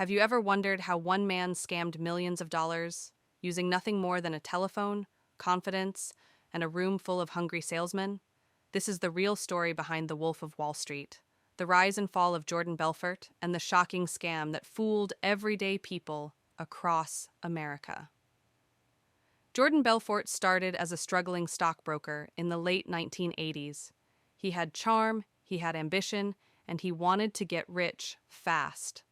Have you ever wondered how one man scammed millions of dollars using nothing more than a telephone, confidence, and a room full of hungry salesmen? This is the real story behind The Wolf of Wall Street, the rise and fall of Jordan Belfort, and the shocking scam that fooled everyday people across America. Jordan Belfort started as a struggling stockbroker in the late 1980s. He had charm, he had ambition, and he wanted to get rich fast.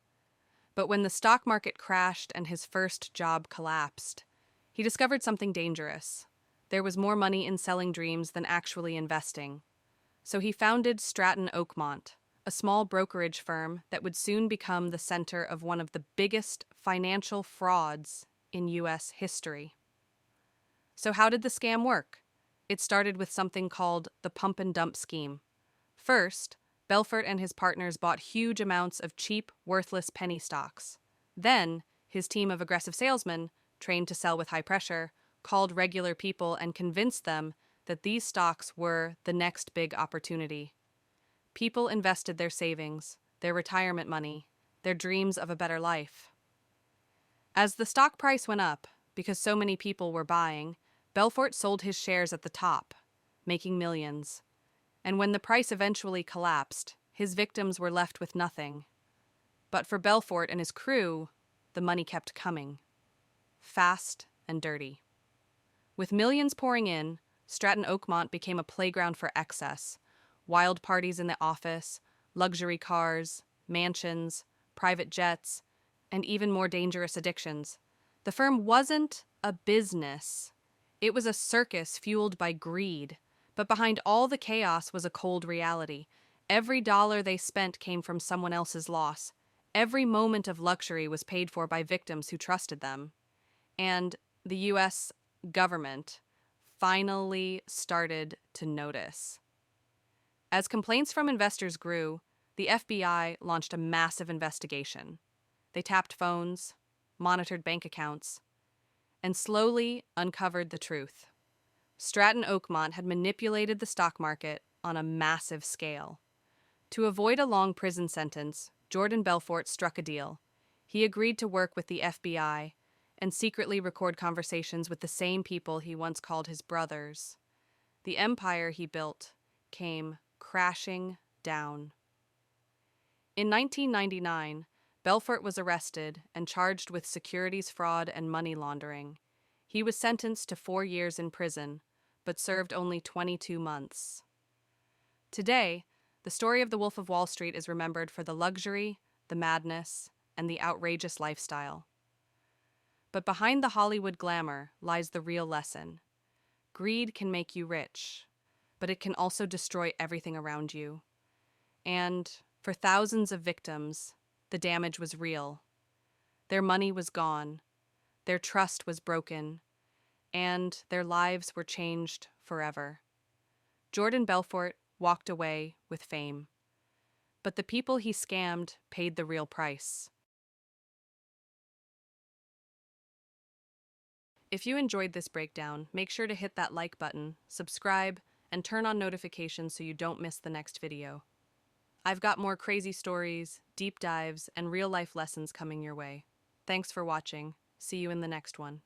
But when the stock market crashed and his first job collapsed, he discovered something dangerous. There was more money in selling dreams than actually investing. So he founded Stratton Oakmont, a small brokerage firm that would soon become the center of one of the biggest financial frauds in U.S. history. So how did the scam work? It started with something called the pump and dump scheme. First, Belfort and his partners bought huge amounts of cheap, worthless penny stocks. Then, his team of aggressive salesmen, trained to sell with high pressure, called regular people and convinced them that these stocks were the next big opportunity. People invested their savings, their retirement money, their dreams of a better life. As the stock price went up, because so many people were buying, Belfort sold his shares at the top, making millions. And when the price eventually collapsed, his victims were left with nothing. But for Belfort and his crew, the money kept coming. Fast and dirty. With millions pouring in, Stratton Oakmont became a playground for excess. Wild parties in the office, luxury cars, mansions, private jets, and even more dangerous addictions. The firm wasn't a business. It was a circus fueled by greed. But behind all the chaos was a cold reality. Every dollar they spent came from someone else's loss. Every moment of luxury was paid for by victims who trusted them. And the U.S. government finally started to notice. As complaints from investors grew, the FBI launched a massive investigation. They tapped phones, monitored bank accounts, and slowly uncovered the truth. Stratton Oakmont had manipulated the stock market on a massive scale. To avoid a long prison sentence, Jordan Belfort struck a deal. He agreed to work with the FBI and secretly record conversations with the same people he once called his brothers. The empire he built came crashing down. In 1999, Belfort was arrested and charged with securities fraud and money laundering. He was sentenced to 4 years in prison, but served only 22 months. Today, the story of the Wolf of Wall Street is remembered for the luxury, the madness, and the outrageous lifestyle. But behind the Hollywood glamour lies the real lesson. Greed can make you rich, but it can also destroy everything around you. And for thousands of victims, the damage was real. Their money was gone, their trust was broken, and their lives were changed forever. Jordan Belfort walked away with fame, but the people he scammed paid the real price. If you enjoyed this breakdown, make sure to hit that like button, subscribe, and turn on notifications so you don't miss the next video. I've got more crazy stories, deep dives, and real-life lessons coming your way. Thanks for watching. See you in the next one.